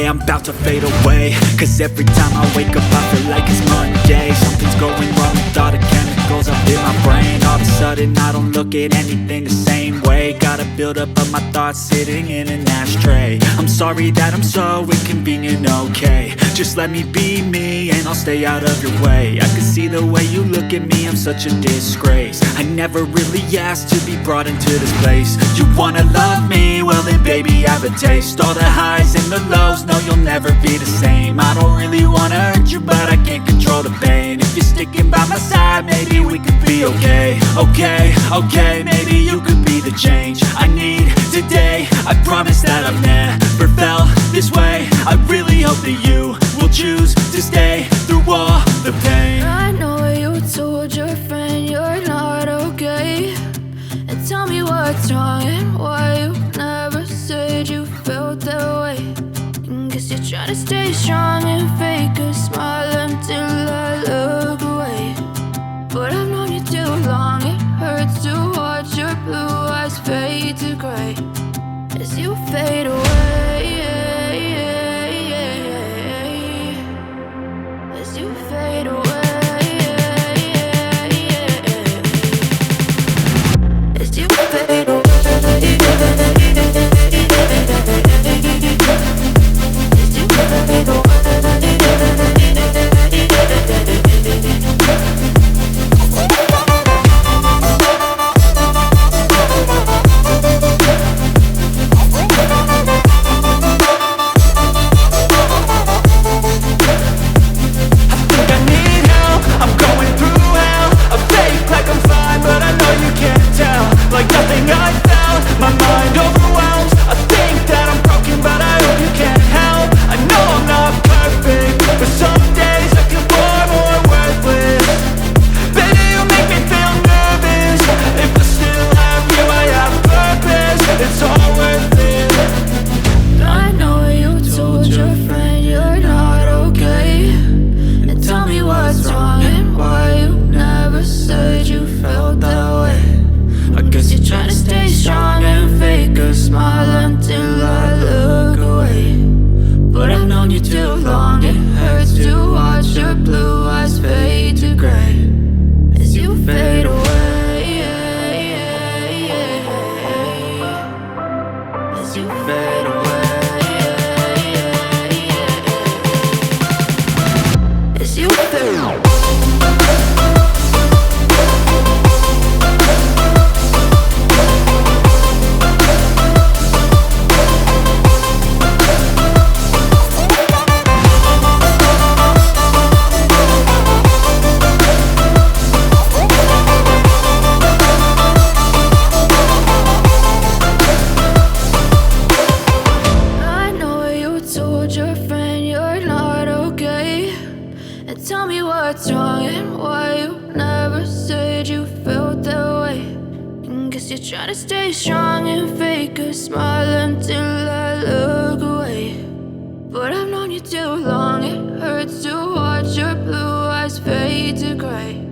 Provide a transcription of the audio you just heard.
I'm about to fade away. Cause every time I wake up I feel like it's Monday. Something's going wrong with all the chemicals up in my brain. All of a sudden I don't look at anything the same way. Got a buildup of my thoughts sitting in an ashtray. I'm sorry that I'm so inconvenient, okay. Just let me be me and I'll stay out of your way. I can see the way you look at me, I'm such a disgrace. I never really asked to be brought into this place. You wanna love me? Well then baby have a taste. All the highs and the lows, no you'll never be the same. I don't really wanna hurt you but I can't control the pain. If you're sticking by my side maybe we could be okay. Okay, maybe you could be the change I need today. I promise that I've never felt this way. I really hope that you will choose to stay through all the pain. I know you told your friend you're not okay, and tell me what's wrong and why you never said you felt that way. Guess you're trying to stay strong and fake a smile until I look away. But I've known you too long, it hurts to watch your blue eyes fade to gray as you fade away. As you fade away. As you fade away. As you fade away. What's wrong and why you never said you felt that way? Guess you're trying to stay strong and fake a smile until I look away. But I've known you too long, it hurts to watch your blue eyes fade to gray